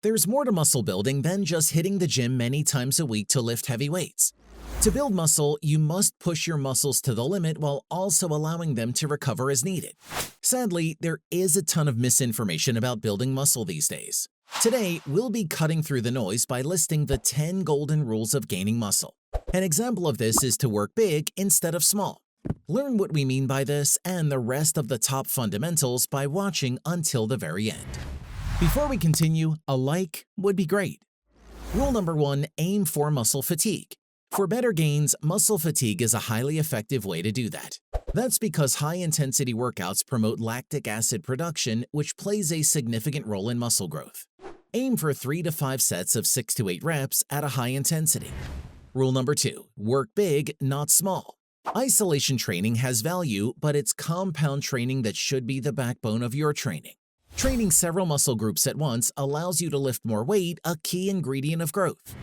There's more to muscle building than just hitting the gym many times a week to lift heavy weights. To build muscle, you must push your muscles to the limit while also allowing them to recover as needed. Sadly, there is a ton of misinformation about building muscle these days. Today, we'll be cutting through the noise by listing the 10 golden rules of gaining muscle. An example of this is to work big instead of small. Learn what we mean by this and the rest of the top fundamentals by watching until the very end. Before we continue, a like would be great. Rule number 1, aim for muscle fatigue. For better gains, muscle fatigue is a highly effective way to do that. That's because high-intensity workouts promote lactic acid production, which plays a significant role in muscle growth. Aim for 3 to 5 sets of 6 to 8 reps at a high intensity. Rule number 2, work big, not small. Isolation training has value, but it's compound training that should be the backbone of your training. Training several muscle groups at once allows you to lift more weight, a key ingredient of growth.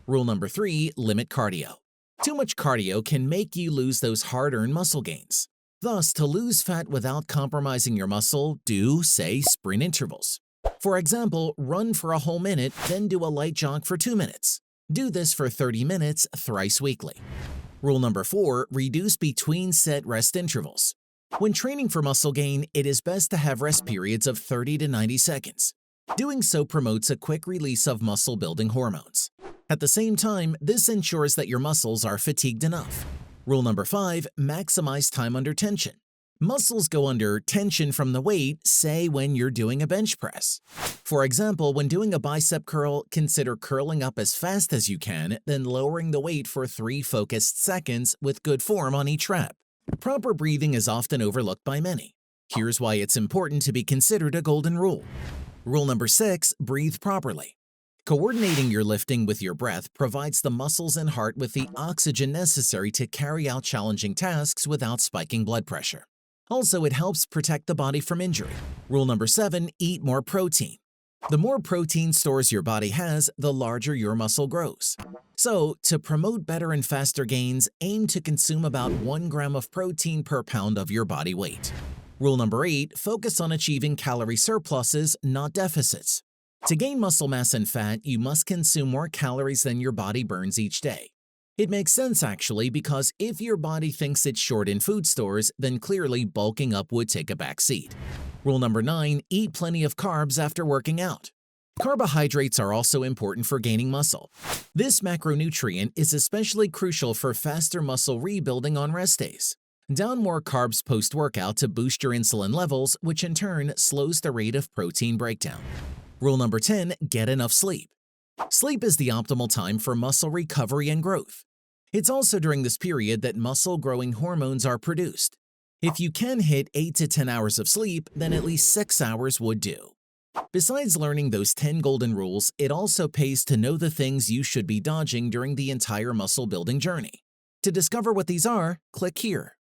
Rule number 3, limit cardio. Too much cardio can make you lose those hard-earned muscle gains. Thus, to lose fat without compromising your muscle, do, say, sprint intervals. For example, run for a whole minute, then do a light jog for 2 minutes. Do this for 30 minutes thrice weekly. Rule number 4, reduce between set rest intervals. When training for muscle gain, it is best to have rest periods of 30 to 90 seconds. Doing so promotes a quick release of muscle-building hormones. At the same time, this ensures that your muscles are fatigued enough. Rule number 5, maximize time under tension. Muscles go under tension from the weight, say when you're doing a bench press. For example, when doing a bicep curl, consider curling up as fast as you can, then lowering the weight for 3 focused seconds with good form on each rep. Proper breathing is often overlooked by many. Here's why it's important to be considered a golden rule. Rule number 6, breathe properly. Coordinating your lifting with your breath provides the muscles and heart with the oxygen necessary to carry out challenging tasks without spiking blood pressure. Also, it helps protect the body from injury. Rule number 7, eat more protein. The more protein stores your body has, the larger your muscle grows. So, to promote better and faster gains, aim to consume about 1 gram of protein per pound of your body weight. Rule number 8, focus on achieving calorie surpluses, not deficits. To gain muscle mass and fat, you must consume more calories than your body burns each day. It makes sense actually, because if your body thinks it's short in food stores, then clearly bulking up would take a back seat. Rule number 9, eat plenty of carbs after working out. Carbohydrates are also important for gaining muscle. This macronutrient is especially crucial for faster muscle rebuilding on rest days. Down more carbs post-workout to boost your insulin levels, which in turn slows the rate of protein breakdown. Rule number 10, get enough sleep. Sleep is the optimal time for muscle recovery and growth. It's also during this period that muscle-growing hormones are produced. If you can hit 8 to 10 hours of sleep, then at least 6 hours would do. Besides learning those 10 golden rules, it also pays to know the things you should be dodging during the entire muscle-building journey. To discover what these are, click here.